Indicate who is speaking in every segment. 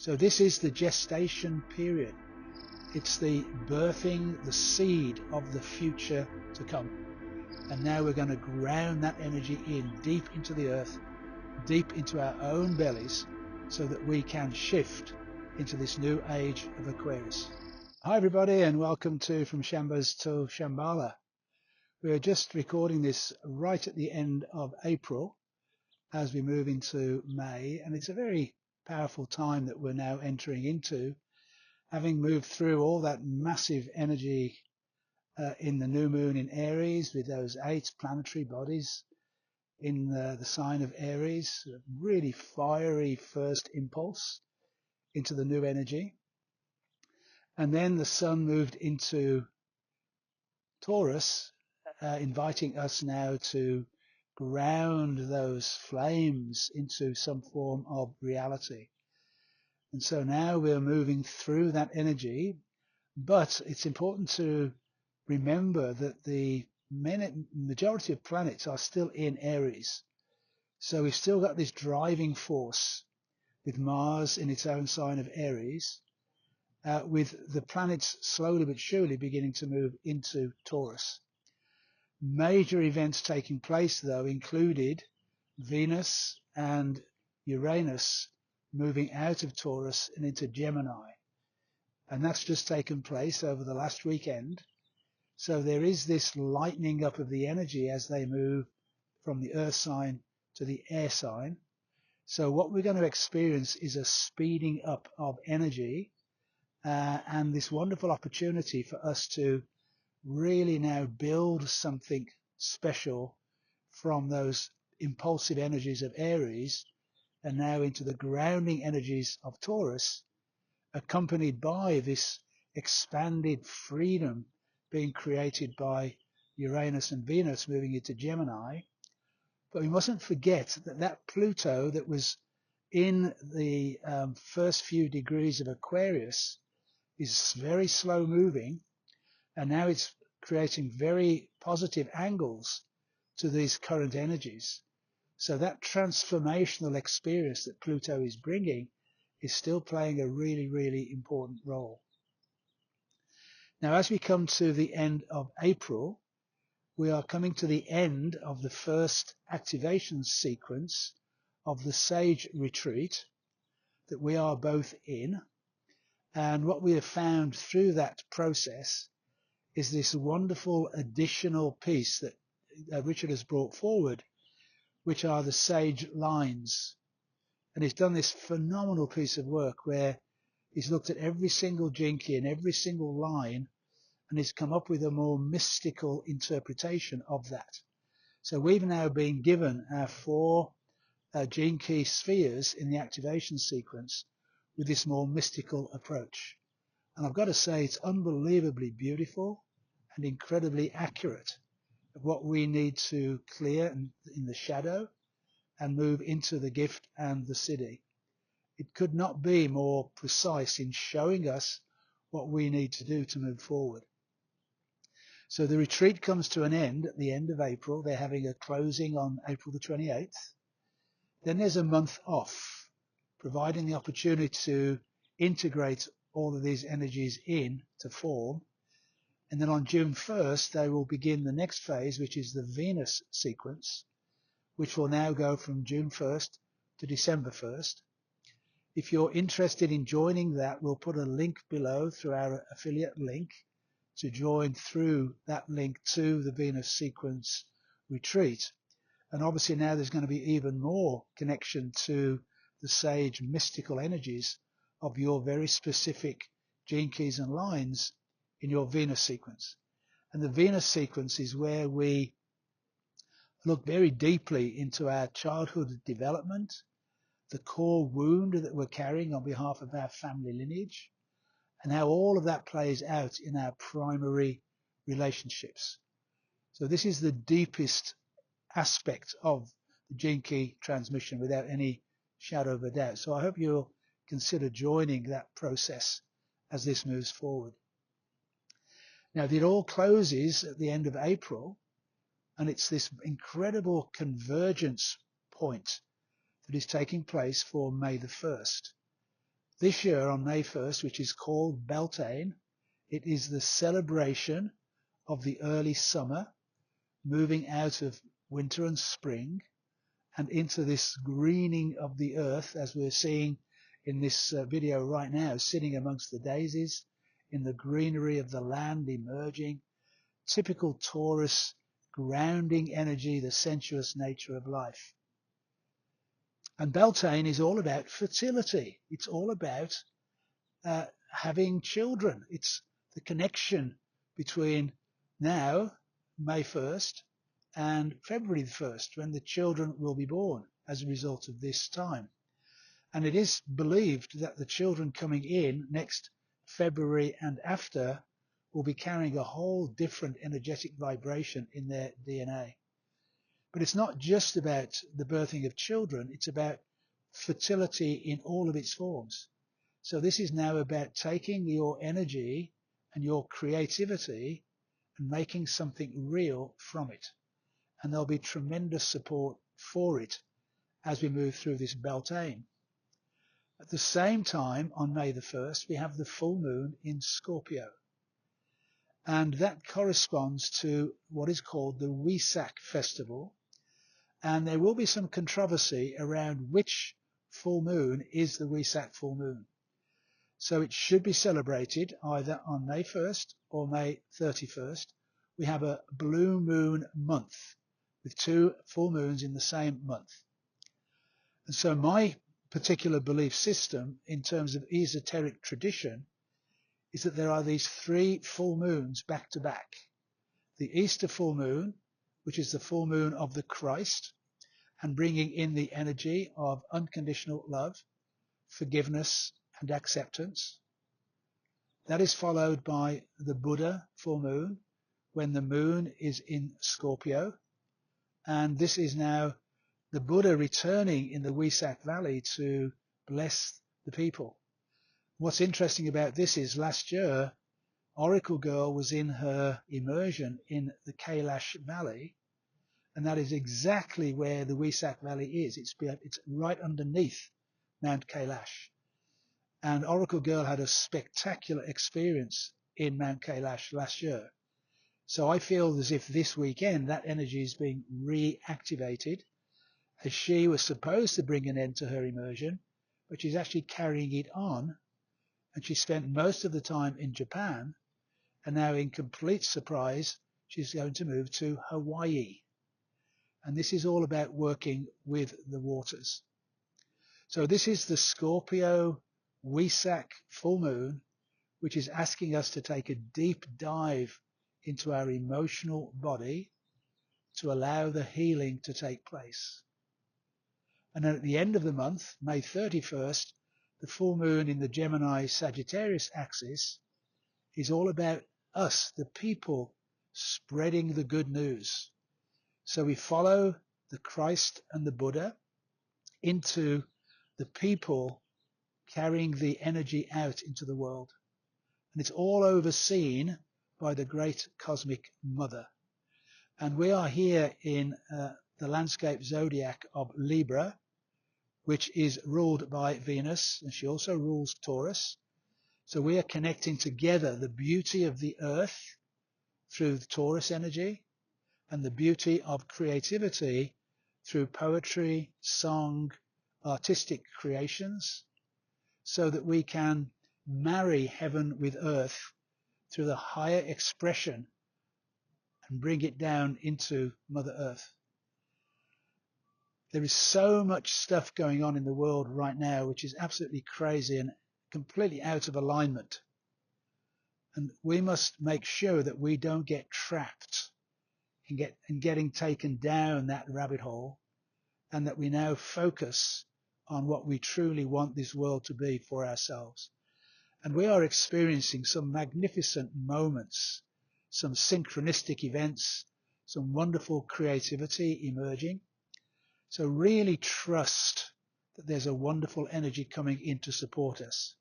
Speaker 1: So this is the gestation period. It's the birthing, the seed of the future to come. And now we're going to ground that energy in deep into the earth, deep into our own bellies, so that we can shift into this new age of Aquarius. Hi everybody, and welcome to From Shambhas to Shambhala. We're just recording this right at the end of April as we move into May, and it's a very powerful time that we're now entering into, having moved through all that massive energy in the new moon in Aries with those 8 planetary bodies in the sign of Aries, a really fiery first impulse into the new energy. And then the sun moved into Taurus, inviting us now to ground those flames into some form of reality. And so now we're moving through that energy, but it's important to remember that the majority of planets are still in Aries. So we've still got this driving force with Mars in its own sign of Aries, with the planets slowly but surely beginning to move into Taurus. Major events taking place, though, included Venus and Uranus moving out of Taurus and into Gemini. And that's just taken place over the last weekend. So there is this lightening up of the energy as they move from the earth sign to the air sign. So what we're going to experience is a speeding up of energy and this wonderful opportunity for us to really now build something special from those impulsive energies of Aries and now into the grounding energies of Taurus, accompanied by this expanded freedom being created by Uranus and Venus moving into Gemini. But we mustn't forget that that Pluto that was in the first few degrees of Aquarius is very slow moving, and now it's creating very positive angles to these current energies. So that transformational experience that Pluto is bringing is still playing a really, really important role. Now, as we come to the end of April, we are coming to the end of the first activation sequence of the Sage Retreat that we are both in. And what we have found through that process is this wonderful additional piece that Richard has brought forward, which are the Sage Lines. And he's done this phenomenal piece of work where he's looked at every single jinki and every single line, and he's come up with a more mystical interpretation of that. So we've now been given our 4 gene key spheres in the activation sequence with this more mystical approach. And I've got to say, it's unbelievably beautiful and incredibly accurate of what we need to clear in the shadow and move into the gift and the siddhi. It could not be more precise in showing us what we need to do to move forward. So the retreat comes to an end at the end of April. They're having a closing on April the 28th. Then there's a month off, providing the opportunity to integrate all of these energies in to form. And then on June 1st, they will begin the next phase, which is the Venus sequence, which will now go from June 1st to December 1st. If you're interested in joining that, we'll put a link below through our affiliate link to join through that link to the Venus sequence retreat. And obviously now there's going to be even more connection to the sage mystical energies of your very specific gene keys and lines in your Venus sequence. And the Venus sequence is where we look very deeply into our childhood development, the core wound that we're carrying on behalf of our family lineage, and how all of that plays out in our primary relationships. So this is the deepest aspect of the gene key transmission without any shadow of a doubt. So I hope you'll consider joining that process as this moves forward. Now, it all closes at the end of April, and it's this incredible convergence point that is taking place for May the 1st. this year on May 1st, which is called Beltane, it is the celebration of the early summer, moving out of winter and spring and into this greening of the earth, as we're seeing in this video right now, sitting amongst the daisies in the greenery of the land, emerging, typical Taurus grounding energy, the sensuous nature of life. And Beltane is all about fertility. It's all about having children. It's the connection between now, May 1st, and February the 1st, when the children will be born as a result of this time. And it is believed that the children coming in next February and after will be carrying a whole different energetic vibration in their DNA. But it's not just about the birthing of children, it's about fertility in all of its forms. So this is now about taking your energy and your creativity and making something real from it. And there'll be tremendous support for it as we move through this Beltane. At the same time, on May the 1st, we have the full moon in Scorpio. And that corresponds to what is called the Wesak Festival. And there will be some controversy around which full moon is the Wesak full moon. So it should be celebrated either on May 1st or May 31st. We have a blue moon month with 2 full moons in the same month. And so my particular belief system in terms of esoteric tradition is that there are these 3 full moons back to back. The Easter full moon, which is the full moon of the Christ, and bringing in the energy of unconditional love, forgiveness, and acceptance. That is followed by the Buddha full moon, when the moon is in Scorpio. And this is now the Buddha returning in the Wesak Valley to bless the people. What's interesting about this is last year, Oracle Girl was in her immersion in the Kailash Valley, and that is exactly where the Wesak Valley is. It's right underneath Mount Kailash. And Oracle Girl had a spectacular experience in Mount Kailash last year. So I feel as if this weekend that energy is being reactivated, as she was supposed to bring an end to her immersion, but she's actually carrying it on. And she spent most of the time in Japan, and now in complete surprise, she's going to move to Hawaii. And this is all about working with the waters. So this is the Scorpio Wesak full moon, which is asking us to take a deep dive into our emotional body to allow the healing to take place. And then at the end of the month, May 31st, the full moon in the Gemini Sagittarius axis is all about us, the people, spreading the good news. So we follow the Christ and the Buddha into the people carrying the energy out into the world. And it's all overseen by the great cosmic mother. And we are here in the landscape zodiac of Libra, which is ruled by Venus, and she also rules Taurus. So we are connecting together the beauty of the earth through the Taurus energy and the beauty of creativity through poetry, song, artistic creations, so that we can marry heaven with earth through the higher expression and bring it down into Mother Earth. There is so much stuff going on in the world right now which is absolutely crazy and completely out of alignment. And we must make sure that we don't get trapped in getting taken down that rabbit hole, and that we now focus on what we truly want this world to be for ourselves. And we are experiencing some magnificent moments, some synchronistic events, some wonderful creativity emerging. So really trust that there's a wonderful energy coming in to support us.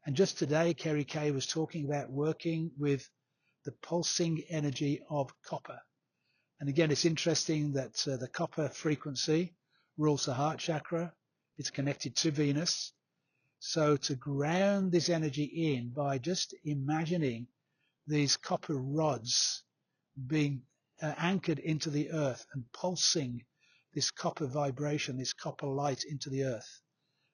Speaker 1: And just today, Kerry Kay was talking about working with the pulsing energy of copper. And again, it's interesting that the copper frequency rules the heart chakra. It's connected to Venus. So to ground this energy in by just imagining these copper rods being anchored into the earth and pulsing this copper vibration, this copper light into the earth.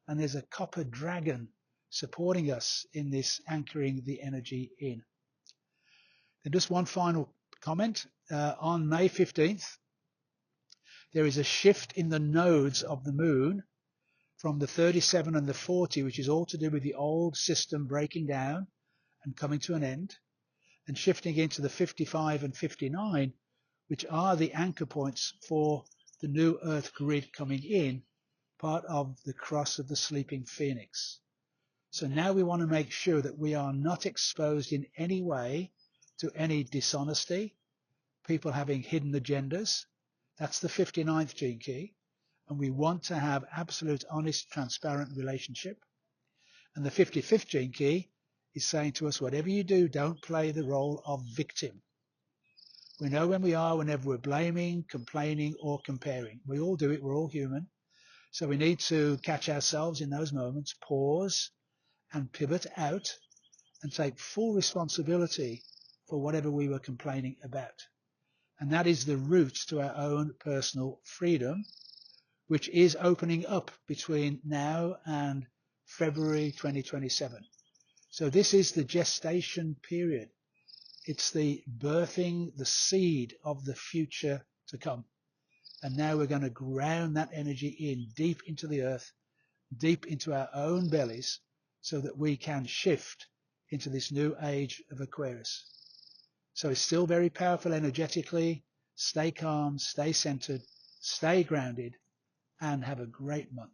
Speaker 1: And there's a copper dragon supporting us in this anchoring the energy in. And just one final comment. On May 15th, there is a shift in the nodes of the moon from the 37 and the 40, which is all to do with the old system breaking down and coming to an end, and shifting into the 55 and 59, which are the anchor points for the new Earth grid coming in, part of the cross of the sleeping phoenix. So now we want to make sure that we are not exposed in any way to any dishonesty, people having hidden agendas. That's the 59th gene key. And we want to have absolute, honest, transparent relationship. And the 55th gene key is saying to us, whatever you do, don't play the role of victim. We know when we are, whenever we're blaming, complaining, or comparing. We all do it. We're all human. So we need to catch ourselves in those moments, pause, and pivot out and take full responsibility for whatever we were complaining about. And that is the route to our own personal freedom, which is opening up between now and February 2027. So this is the gestation period. It's the birthing, the seed of the future to come. And now we're going to ground that energy in deep into the earth, deep into our own bellies, so that we can shift into this new age of Aquarius. So it's still very powerful energetically. Stay calm, stay centered, stay grounded, and have a great month.